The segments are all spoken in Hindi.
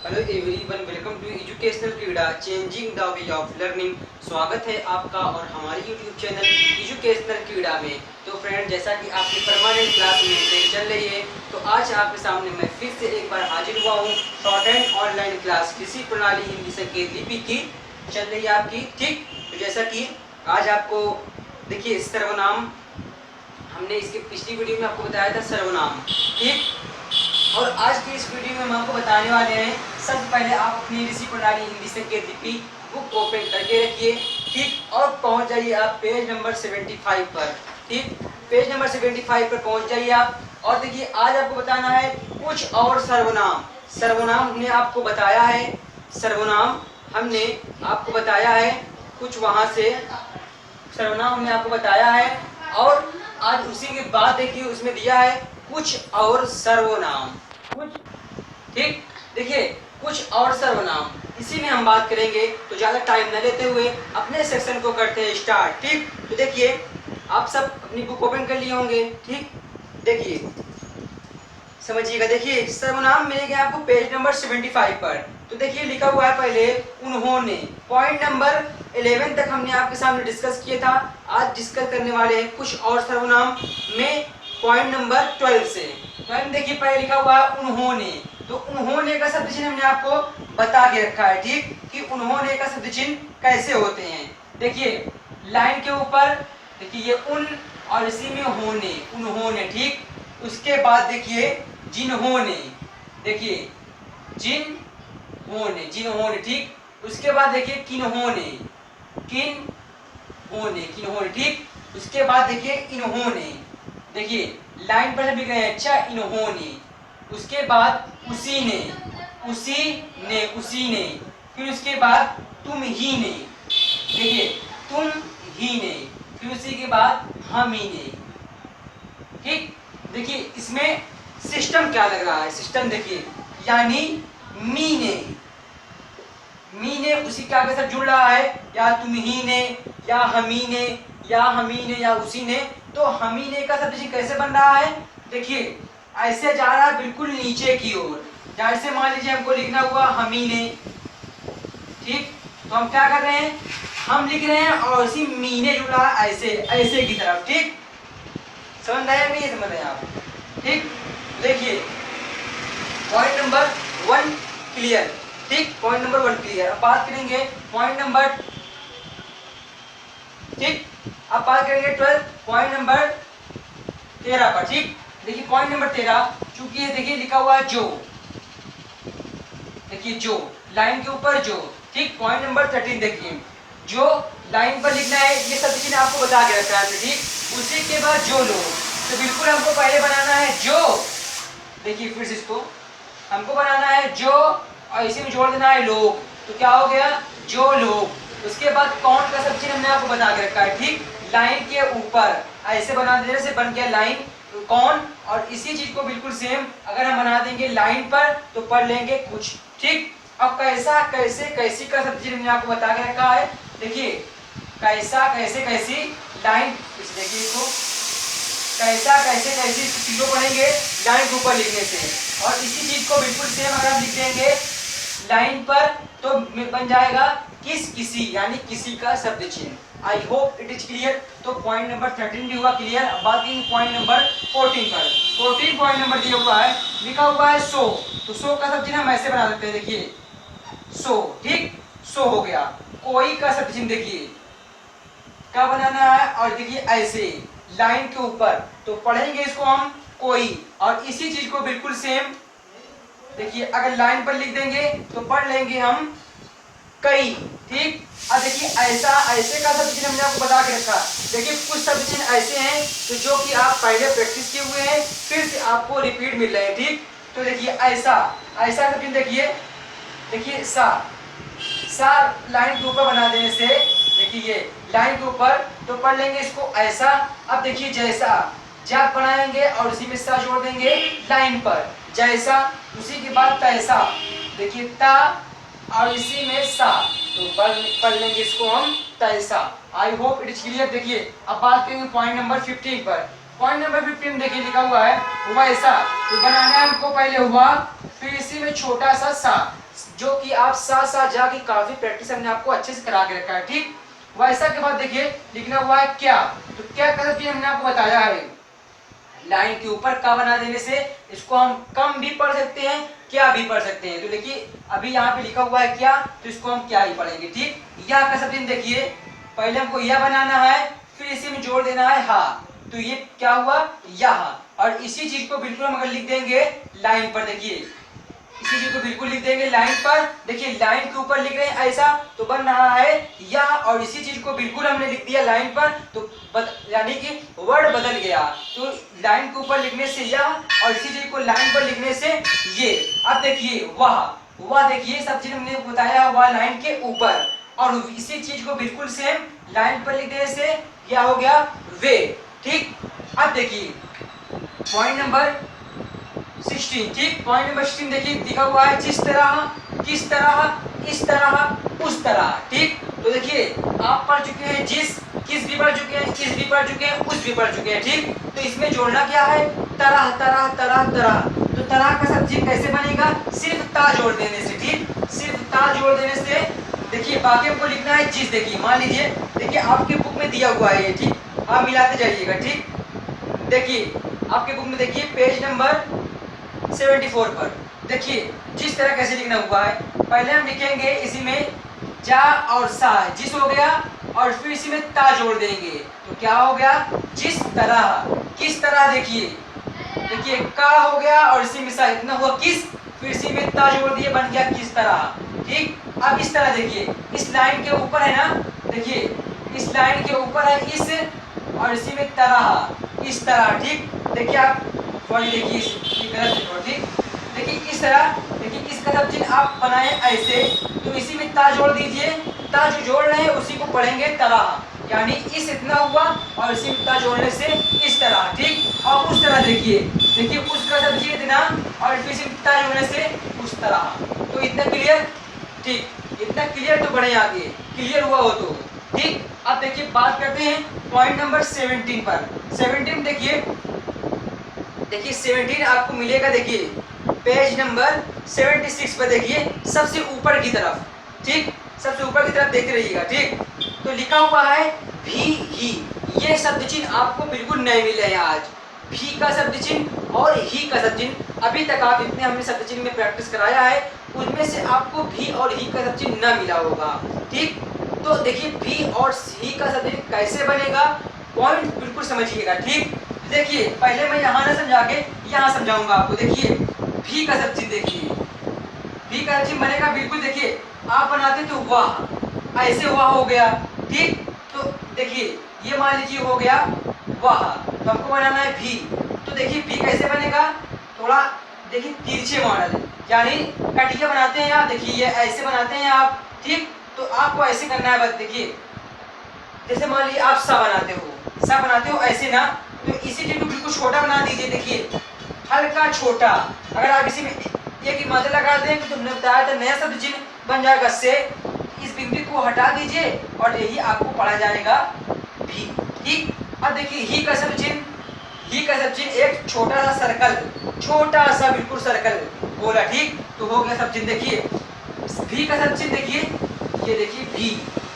Hello everyone, welcome to educational Kreeda changing the way of learning. स्वागत है आपका और हमारे यूट्यूब चैनल एजुकेशनल क्रीड़ा में। तो फ्रेंड, जैसा कि आपकी परमानेंट क्लास में चल रही है, तो आज आपके सामने मैं फिर से एक बार हाजिर हुआ हूँ। शॉर्ट एंड ऑनलाइन क्लास कृषि प्रणाली हिंदी संकेत लिपि की चल रही है आपकी। ठीक, तो जैसा कि आज आपको देखिए सर्वनाम, हमने इसके पिछली वीडियो में आपको बताया था सर्वनाम। ठीक, और आज की इस वीडियो में हम आपको बताने वाले हैं, सबसे पहले आप अपनी ऋषि प्रणाली हिंदी संकेत लिपि बुक ओपन करके रखिए। ठीक, और पहुंच जाइए आप पेज नंबर 75 पर। ठीक, पेज नंबर 75 पर पहुंच जाइए आप। और देखिए, आज आपको बताना है कुछ और सर्वनाम। सर्वनाम हमने आपको बताया है, सर्वनाम हमने आपको बताया है कुछ, वहां से सर्वनाम हमने आपको बताया है। और आज उसी के बाद देखिए उसमें दिया है कुछ और सर्वनाम। कुछ, ठीक, देखिए कुछ और सर्वनाम, इसी में हम बात करेंगे। तो ज्यादा टाइम न लेते हुए अपने सेक्शन को करते हैं स्टार्ट। ठीक, तो देखिए आप सब अपनी बुक ओपन कर लिए होंगे। ठीक, देखिए समझिएगा। देखिए सर्वनाम मिलेगा आपको पेज नंबर 75 पर। तो देखिए लिखा हुआ है पहले उन्होंने। पॉइंट नंबर 11 तक हमने आपके सामने डिस्कस किया था। आज डिस्कस करने वाले हैं कुछ और सर्वनाम में पॉइंट नंबर 12 से। तो देखिए पहले लिखा हुआ है उन्होंने। तो उन्होंने का शब्द चिन्ह हमने आपको बता के रखा है। ठीक, कि उन्होंने का शब्द चिन्ह कैसे होते हैं। देखिए लाइन के ऊपर देखिए ये उन और इसी में होने, उन्होंने। ठीक, उसके बाद देखिए जिन्होंने, देखिए जिन्होंने, जिन्होंने। ठीक, उसके बाद देखिए किन्होने, किन्होने, किन्होने। ठीक, उसके बाद देखिए इन्होंने, देखिए लाइन पर भी गए। अच्छा, इन्होंने, उसके बाद उसी ने, उसी ने, उसी ने। फिर उसके बाद तुम ही ने, देखिए तुम ही ने। फिर उसी के बाद हम ही ने। ठीक, देखिए इसमें सिस्टम क्या लग रहा है। सिस्टम देखिए, यानी मीने, मीने उसी के आगे से जुड़ रहा है, या तुम ही ने, या हमी ने, या हमी ने, या उसी ने। तो हमी ने का शब्द कैसे बन रहा है। देखिए ऐसे जा रहा है बिल्कुल नीचे की ओर। जैसे मान लीजिए हमको लिखना हुआ हमी ने। ठीक, तो हम क्या कर रहे हैं, हम लिख रहे हैं और इसी मीने जुड़ रहा है ऐसे, ऐसे की तरफ। ठीक, समझ रहे हैं नहीं समझ रहे हैं आप। ठीक, देखिए पॉइंट नंबर 1 क्लियर। ठीक, पॉइंट नंबर 1 क्लियर। अब बात करेंगे पॉइंट नंबर, ठीक, अब बात करेंगे 12 पॉइंट नंबर 13 पर। ठीक, देखिए पॉइंट नंबर 13, चूंकि ये देखिए लिखा हुआ है जो, देखिए जो लाइन के ऊपर जो। ठीक, पॉइंट नंबर 13 देखिए जो लाइन पर लिखना है, ये सब चीजें आपको बता के रखा है। ठीक, उसी के बाद जो लोग, तो बिल्कुल हमको पहले बनाना है जो। देखिए फिर से इसको हमको बनाना है जो, और इसी में जोड़ देना है लोग। तो क्या हो गया, जो लोग। उसके बाद कौन का सब चीज हमने आपको बता के रखा है। ठीक, लाइन के ऊपर ऐसे बना देने से बन गया लाइन कौन। और इसी चीज को बिल्कुल सेम अगर हम बना देंगे लाइन पर, तो पढ़ लेंगे कुछ। ठीक, अब कैसा, कैसे, कैसी का सब चीज हमने आपको बता के रखा है। देखिए कैसा, कैसे, कैसी, लाइन, देखिए इसको कैसा, कैसे, कैसी चीजों पढ़ेंगे लाइन के ऊपर लिखने से। और इसी चीज को बिल्कुल सेम अगर हम लिख देंगे लाइन पर, तो बन जाएगा किस, किसी, यानी किसी का शब्द चिन्ह। I hope it is clear. तो पॉइंट नंबर 13 भी हुआ क्लियर। अब बात करेंगे पॉइंट नंबर 14 पर। 14 पॉइंट नंबर दिया हुआ है, लिखा हुआ है सो। तो सो का शब्द चिन्ह हम ऐसे बना सकते हैं। देखिए सो, ठीक, सो हो गया। कोई का शब्द चिन्ह देखिए क्या बनाना है, और देखिए ऐसे लाइन के ऊपर, तो पढ़ेंगे इसको हम कोई। और इसी चीज को बिल्कुल सेम देखिए अगर लाइन पर लिख देंगे तो पढ़ लेंगे हम कई। ठीक, अब देखिए ऐसा, ऐसे का शब्द चिन्ह हमने आपको बता के रखा। देखिए कुछ शब्द चिन्ह ऐसे हैं तो जो कि आप पहले प्रैक्टिस किए हुए हैं, फिर से आपको रिपीट मिल रहे हैं। ठीक, तो देखिए ऐसा, ऐसा शब्द चिन्ह देखिए, देखिए सा, सा लाइन के ऊपर बना देने से, देखिए ये लाइन के ऊपर, तो पढ़ लेंगे इसको ऐसा। अब देखिए जैसा, जा बनाएंगे और उसी में सा जोड़ देंगे लाइन पर, जैसा। उसी के बाद तैसा, देखिए ता और इसी में सा, तो पढ़ लेंगे इसको हम तैसा। I hope it is clear. देखिए अब बात करेंगे पॉइंट नंबर 15 पर। पॉइंट नंबर 15 देखिए लिखा हुआ है वैसा। तो बनाना है हमको पहले हुआ, फिर इसी में छोटा सा सा, जो कि आप साथ साथ जाके काफी प्रैक्टिस हमने आपको अच्छे से करा के रखा है, ठीक। वैसा के बाद देखिए लिखना हुआ है क्या, तो क्या कर सकते हमने आपको बताया है, लाइन के ऊपर का बना देने से इसको हम कम भी पढ़ सकते हैं, क्या भी पढ़ सकते हैं। तो देखिए अभी यहाँ पे लिखा हुआ है क्या, तो इसको हम क्या ही पढ़ेंगे, ठीक। यह का सब देखिए पहले हमको यह बनाना है, फिर इसी में जोड़ देना है हा, तो ये क्या हुआ यहाँ, और इसी चीज को बिल्कुल हम अगर लिख देंगे लाइन पर, देखिए इसी चीज को बिल्कुल लिख देंगे लाइन पर, देखिए लाइन के ऊपर लिख रहे हैं ऐसा, तो बन रहा है यह, और इसी चीज को बिल्कुल हमने लिख दिया लाइन पर, तो यानी कि वर्ड बदल गया। तो लाइन के ऊपर लिखने से यह, और इसी चीज को लाइन पर लिखने से ये। अब देखिए वह देखिए सब चीज हमने बताया वह लाइन के ऊपर, और इसी चीज को बिल्कुल सेम लाइन पर लिख देने से क्या हो गया वे, ठीक। अब देखिए पॉइंट नंबर 16, ठीक। पॉइंट नंबर 16 देखिए लिखा हुआ है जिस तरह, किस तरह, इस तरह, उस तरह, ठीक। तो देखिए आप पढ़ चुके हैं जिस, किस भी पढ़ चुके हैं, इस भी पढ़ चुके हैं, उस भी पढ़ चुके हैं, ठीक। तो इसमें जोड़ना क्या है, तरह तरह तरह तरह। तो तरह का सब्जी कैसे बनेगा, सिर्फ ता जोड़ देने से, ठीक। सिर्फ ता जोड़ देने से देखिए बाकी हमको लिखना है जिस, देखिए मान लीजिए देखिए आपके बुक में दिया हुआ है ये, ठीक। आप मिलाते जाइएगा, ठीक। देखिए आपके बुक में देखिए पेज नंबर 74 पर देखिए जिस तरह कैसे लिखना हुआ है, पहले हम लिखेंगे इसी में जा और सा, जिस हो गया, और फिर इसी में ता जोड़ देंगे, तो क्या हो गया जिस तरह, किस तरह, देखिए का हो गया, और इसी में सा, इतना हुआ किस, फिर इसी में ता जोड़ दिए, बन गया किस तरह, ठीक। अब इस तरह देखिए इस लाइन के ऊपर है ना, देखिए इस लाइन के ऊपर है इस, और इसी में तरह, इस तरह, ठीक। देखिए आप सॉरी देखिए ठीक, देखिए इस तरह, देखिए इसका सब चीज आप बनाए ऐसे, तो इसी में ता जोड़ दीजिए, ता जो जोड़ रहे हैं उसी को पढ़ेंगे तरह, यानी इस इतना हुआ, और इसी में ता जोड़ने से इस तरह, ठीक। और उस तरह देखिए उसका सब चीज इतना, और फिर इसी में ता जोड़ने से उस तरह। तो इतना क्लियर, ठीक, इतना क्लियर तो बढ़े आगे, क्लियर हुआ हो तो, ठीक। अब देखिए बात करते हैं पॉइंट नंबर 17 पर। 17 देखिए 17 आपको मिलेगा, देखिए पेज नंबर 76 पर, देखिए सबसे ऊपर की तरफ, ठीक, सबसे ऊपर की तरफ देखते रहिएगा, ठीक। तो लिखा हुआ है भी ही, ये शब्द चिन्ह आपको बिल्कुल नए मिले हैं आज, भी का शब्द चिन्ह और ही का शब्द चिन्ह। अभी तक आप जितने हमने शब्द चिन्ह में प्रैक्टिस कराया है उनमें से आपको भी और ही का शब्द चिन्ह न मिला होगा, ठीक। तो देखिए भी और ही का शब्द चिन्ह कैसे बनेगा, पॉइंट बिल्कुल समझिएगा, ठीक। देखिए पहले मैं यहाँ ना समझा के यहाँ समझाऊंगा आपको। देखिए भी का सब चीज, देखिए भी का चीज बनेगा बिल्कुल, देखिए आप बनाते तो वाह, ऐसे वाह हो गया, ठीक। तो देखिए ये मान लीजिए हो गया वाह, तो हमको बनाना है भी, तो देखिए भी कैसे बनेगा, थोड़ा देखिए तिरछे मॉडल, यानी कटिया बनाते हैं आप, देखिए ये ऐसे बनाते हैं आप, ठीक। तो आपको ऐसे करना है बस, देखिए जैसे मान लीजिए आप सा बनाते हो ऐसे ना, तो इसी चीज को बिल्कुल छोटा बना दीजिए, देखिए हल्का छोटा। अगर आप इसी में एक ही मात्रा लगा दें तो तुमने बताया था नया शब्द चिन्ह बन जाएगा से, इस बिंदु को हटा दीजिए और यही आपको पढ़ा जाएगा भी, ठीक। अब देखिए ही का शब्द चिन्ह एक छोटा सा सर्कल, छोटा सा बिल्कुल सर्कल बोला, ठीक। तो हो गया सब चिन्ह, देखिए भी का शब्द चिन्ह, देखिए ये देखिए भी,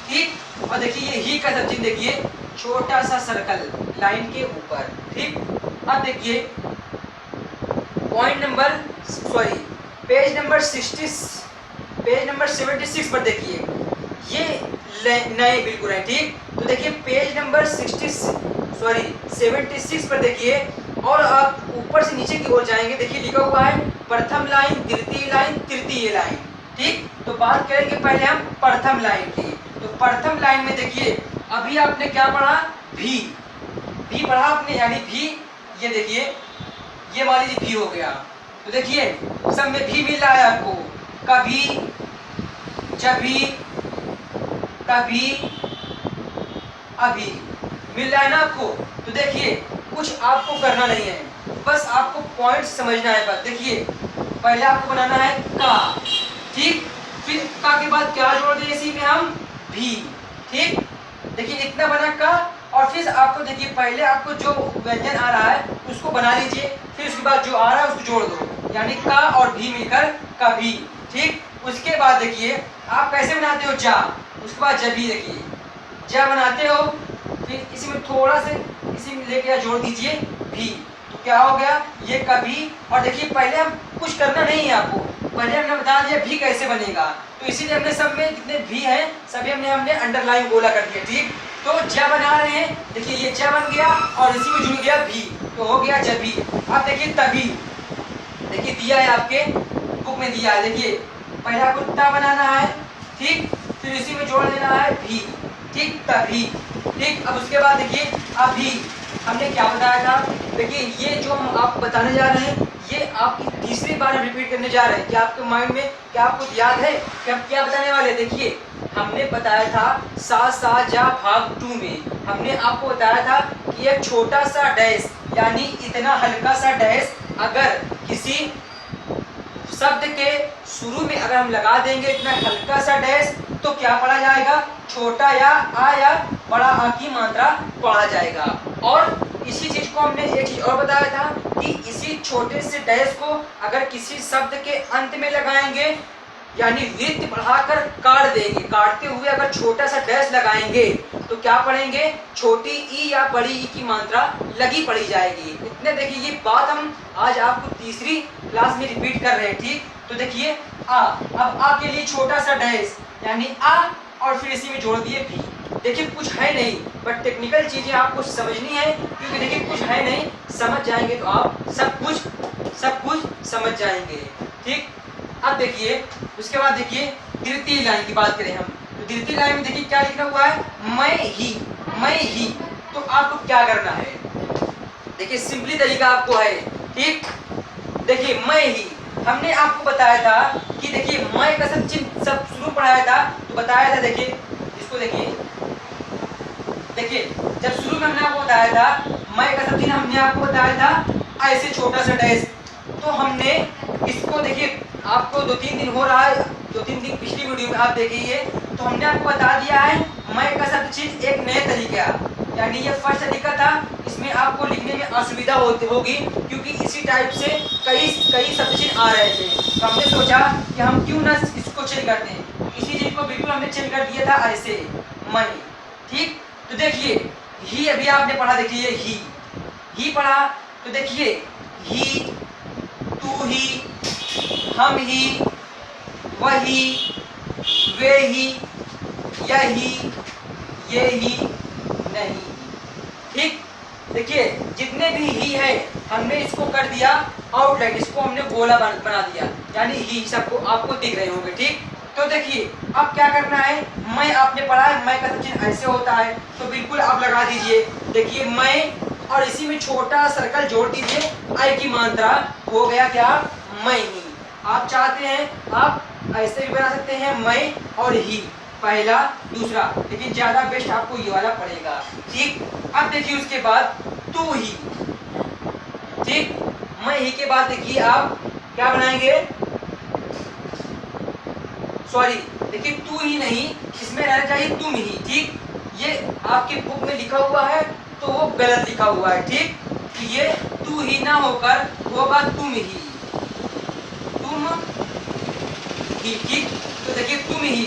ठीक। और देखिए ये ही का शब्द चिन्ह, देखिए छोटा सा सर्कल लाइन के ऊपर, ठीक। अब देखिए पॉइंट नंबर पेज नंबर 76 पर देखिए ये नए बिल्कुल है, ठीक। तो देखिए पेज नंबर 76 पर देखिए, और आप ऊपर से नीचे की ओर जाएंगे, देखिए लिखा हुआ है प्रथम लाइन, द्वितीय लाइन, तृतीय लाइन, ठीक। तो बात करेंगे पहले हम प्रथम लाइन की। तो प्रथम लाइन में देखिए अभी आपने क्या पढ़ा, भी पढ़ा आपने, यानी भी, ये देखिए ये मान लीजिए भी हो गया, तो देखिए सब में भी मिल रहा है आपको, कभी, जभी, तभी, अभी मिल रहा है ना आपको। तो देखिए कुछ आपको करना नहीं है, बस आपको पॉइंट समझना है बस। देखिए पहले आपको बनाना है का, ठीक, फिर का के बाद क्या जोड़ दें इसी में हम भी, ठीक। देखिए इतना बना का, और फिर आपको देखिए पहले आपको जो व्यंजन आ रहा है उसको बना लीजिए, फिर उसके बाद जो आ रहा है उसको जोड़ दो, यानी का और भी मिलकर कभी, ठीक। उसके बाद देखिए आप कैसे बनाते हो जा, उसके बाद जभी देखिए जा बनाते हो, फिर इसी में थोड़ा से इसी में लेके जोड़ दीजिए भी, तो क्या हो गया ये कभी। और देखिए पहले हम कुछ करना नहीं है आपको, पहले हमने बता दिया भी कैसे बनेगा, तो इसीलिए हमने सब में जितने भी हैं सभी हमने अंडरलाइन गोला कर दिया। ठीक, तो ज बना रहे हैं, देखिए ये ज बन गया और इसी में जुड़ गया भी, तो हो गया जभी। अब देखिए तभी, देखिए दिया है आपके बुक में दिया है, देखिए पहले आपको ता बनाना है, ठीक, फिर इसी में जोड़ देना है भी, ठीक, तभी। ठीक, अब उसके बाद देखिए अभी हमने क्या बताया था, देखिए ये जो हम आपको बताने जा रहे हैं ये आपकी तीसरी बार हम रिपीट करने जा रहे हैं। क्या आपके माइंड में, क्या आपको याद है कि हम क्या बताने वाले? देखिए हमने बताया था सा सा जा भाग 2 में हमने आपको बताया था कि एक छोटा सा डैश यानी इतना हल्का सा डैश अगर किसी शब्द के शुरू में अगर हम लगा देंगे इतना हल्का सा डैश, तो क्या पढ़ा जाएगा? छोटा या आ या बड़ा आ की मात्रा पढ़ा जाएगा। और इसी चीज को हमने एक चीज और बताया था कि इसी छोटे से डैश को अगर किसी शब्द के अंत में लगाएंगे यानी वृत्त बढ़ाकर काट देंगे, काटते हुए अगर छोटा सा डैश लगाएंगे तो क्या पढ़ेंगे? छोटी ई या बड़ी ई की मात्रा लगी पड़ी जाएगी। इतने देखिए ये बात हम आज आपको तीसरी क्लास में रिपीट कर रहे हैं। ठीक, तो देखिए आ, अब आ के लिए छोटा सा डैश यानी आ और फिर इसी में जोड़ दिए भी। देखिए कुछ है नहीं, बट टेक्निकल चीजें आपको समझनी है, क्योंकि देखिए कुछ है नहीं, समझ जाएंगे तो आप सब कुछ समझ जाएंगे। ठीक, अब देखिए उसके बाद देखिए द्वितीय लाइन की बात करें हम, तो द्वितीय लाइन में देखिए क्या लिखा हुआ है? मैं ही। तो आपको क्या करना है? देखिए सिंपली तरीका आपको है। ठीक, देखिए मैं ही हमने आपको बताया था कि देखिए मैं का सब चिन्ह सब शुरू पढ़ाया था, तो बताया था देखिए इसको देखिए जब शुरू में हमने आपको बताया था मैं का सब चिन्ह हमने आपको बताया था ऐसे छोटा सा डैश, तो हमने इसको देखिए आपको 2-3 दिन हो रहा है, 2-3 दिन पिछली वीडियो में आप देखिए, तो हमने आपको बता दिया है मैं का शब्द चिन्ह एक नए तरीका, यानी ये फर्स्ट तरीका था, इसमें आपको लिखने में असुविधा होगी क्योंकि इसी टाइप से कई शब्द चिन्ह आ रहे थे, तो हमने सोचा कि हम क्यों ना इसको चेंज करते हैं, इसी चीज को बिल्कुल हमने चेंज कर दिया था ऐसे मैं। ठीक, तो देखिए ही अभी आपने पढ़ा, देखिए ही पढ़ा, तो देखिए ही, तू ही, हम ही, वही, वे ही, यही, ये ही, नहीं। ठीक, देखिए जितने भी ही है हमने इसको कर दिया आउटलाइन, इसको हमने गोला बना दिया, यानी ही सबको आपको दिख रहे होंगे। ठीक, तो देखिए अब क्या करना है? मैं आपने पढ़ा है मैं का चिन्ह ऐसे होता है, तो बिल्कुल आप लगा दीजिए, देखिए मैं और इसी में छोटा सर्कल जोड़ दीजिए, आई की मात्रा हो गया क्या? मैं ही। आप चाहते हैं आप ऐसे भी बना सकते हैं मैं और ही, पहला दूसरा, लेकिन ज्यादा बेस्ट आपको ये वाला पड़ेगा। ठीक, अब देखिए उसके बाद तू ही। ठीक, मैं ही के बाद देखिए आप क्या बनाएंगे? सॉरी, देखिए तू ही नहीं, इसमें रहना चाहिए तुम ही। ठीक, ये आपके बुक में लिखा हुआ है तो वो गलत लिखा हुआ है। ठीक, तो ये तू ही ना होकर होगा तुम ही, तुम ही। ठीक, तो देखिए तुम ही,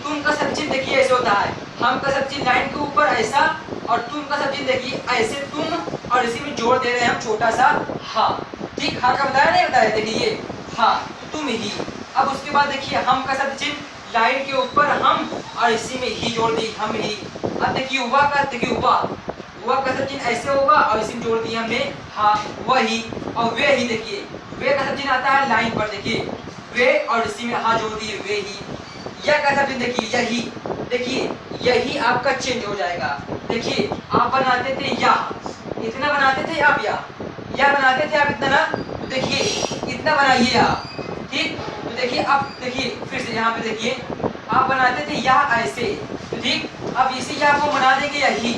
तुम का सब चिन्ह देखिए ऐसे होता है, हम का सब चिन्ह लाइन के ऊपर ऐसा और तुम का सब चिन्ह देखिए ऐसे तुम, और इसी में जोड़ दे रहे हैं हम छोटा सा हा। ठीक, हा का बताया नहीं बताया, देखिए ये हा, तुम ही। अब उसके बाद देखिए हम का शब्द चिन्ह लाइन के ऊपर हम और इसी में ही जोड़ दी, हम ही। अब देखिए हुआ का, देखिए हुआ का शब्द चिन्ह ऐसे होगा और इसी में जोड़ दिया हमने हाँ वही, और वे ही, देखिए वे का शब्द चिन्ह आता है लाइन पर, देखिए वे और इसी में हाँ जोड़ दिए वे ही। यह का शब्द चिन्ह देखिए यही, देखिए यही आपका चेंज हो जाएगा। देखिए आप बनाते थे या, इतना बनाते थे आप या बनाते थे आप इतना ना, तो देखिए इतना बनाइए आप। ठीक, तो देखिए अब देखिए फिर से यहाँ पे देखिए आप बनाते थे या ऐसे, तो ठीक, अब इसी या को बना देंगे यही,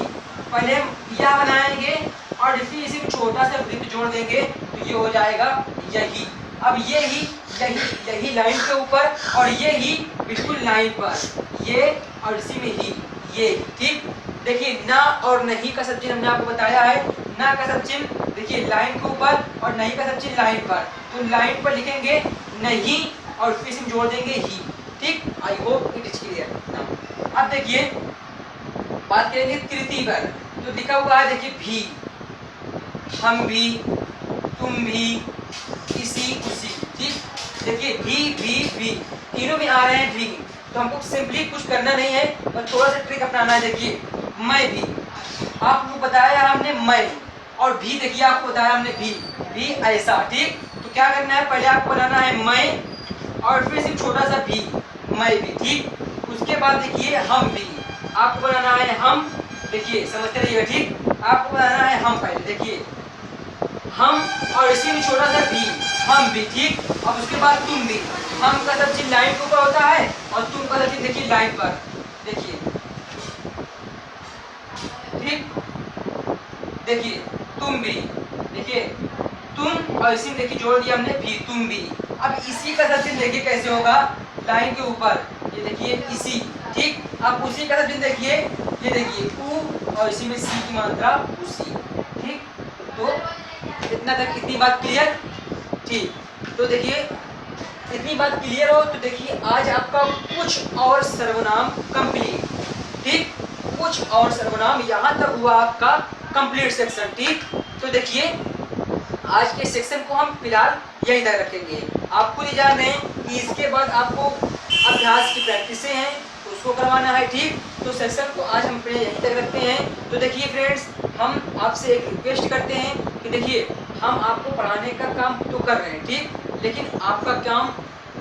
पहले हम या बनाएंगे और इसी में छोटा सा वृत्त जोड़ देंगे, तो ये हो जाएगा यही। अब यही लाइन के ऊपर और ये ही बिल्कुल लाइन पर, ये और इसी में ही ये। ठीक, देखिए ना और नहीं का सब चिन्ह हमने आपको बताया है, ना का सब चिन्ह देखिए लाइन के ऊपर और नहीं का सब चिन्ह लाइन पर, तो लाइन पर लिखेंगे नहीं और फिर हम जोड़ देंगे ही। ठीक, I hope it is clear. अब देखिए बात करेंगे तृतीय पर, तो लिखा हुआ है देखिए भी, हम भी, तुम भी, इसी, उसी। ठीक, देखिए भी तीनों में आ रहे हैं भी, तो हमको सिंपली कुछ करना नहीं है, बस थोड़ा सा ट्रिक अपनाना है। देखिए मैं भी, आपको बताया हमने मैं, और भी देखिए आपको बताया हमने भी ऐसा। ठीक, तो क्या करना है, पहले आपको बनाना है मैं और फिर सिर्फ छोटा सा भी, मैं भी। ठीक, उसके बाद देखिए हम भी, आपको बनाना है हम, देखिए समझते रहिएगा। ठीक, आपको बनाना है हम, पहले देखिए हम और इसी में छोटा सा भी, हम भी। ठीक, अब उसके बाद तुम भी, हम का सब चीज लाइन के ऊपर होता है और तुम का सब चीज देखिए लाइन पर, देखिए। ठीक, देखिए तुम भी, देखिए तुम और इसी में देखिए जोड़ दिया हमने भी, तुम भी। अब इसी का सब चीज देखिए कैसे होगा, लाइन के ऊपर, ये देखिए इसी। ठीक, अब उसी का सब चीज देखिए, ये देखिए ऊ और इसी में सी की मात्रा उसी। ठीक, तो इतना तक, इतनी बात क्लियर। ठीक, तो देखिए इतनी बात क्लियर हो तो देखिए आज आपका कुछ और सर्वनाम कंप्लीट। ठीक, कुछ और सर्वनाम यहाँ तक हुआ आपका कंप्लीट सेक्शन। ठीक, तो देखिए आज के सेक्शन को हम फिलहाल यहीं तक रखेंगे। आपको ये जान रहे हैं कि इसके बाद आपको अभ्यास की प्रैक्टिसें हैं तो उसको करवाना है। ठीक, तो सेक्शन को आज हम अपने यहीं तक रखते हैं। तो देखिए फ्रेंड्स, हम आपसे एक रिक्वेस्ट करते हैं कि देखिए हम आपको पढ़ाने का काम तो कर रहे हैं, ठीक, लेकिन आपका काम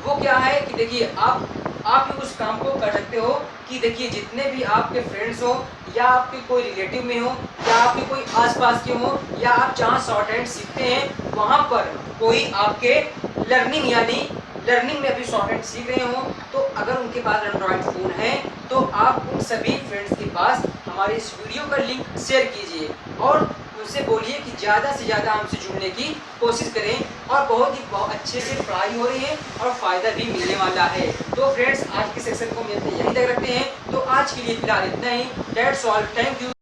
वो क्या है कि देखिए आप भी उस काम को कर सकते हो कि देखिए जितने भी आपके फ्रेंड्स हो या आपके कोई रिलेटिव में हो या आपके कोई आसपास के हो या आप जहाँ शॉर्ट हैंड सीखते हैं वहाँ पर कोई आपके लर्निंग में अभी शॉर्ट हैंड सीख रहे हो, तो अगर उनके पास एंड्रॉइड फ़ोन है तो आप उन सभी फ्रेंड्स के पास हमारे इस वीडियो का लिंक शेयर कीजिए और उनसे बोलिए कि ज़्यादा से ज़्यादा हमसे जुड़ने की कोशिश करें और बहुत अच्छे से पढ़ाई हो रही है और फ़ायदा भी मिलने वाला है। तो फ्रेंड्स आज के सेक्शन को हम यहीं तक रखते हैं। तो आज के लिए फिलहाल इतना ही। That's all, thank you.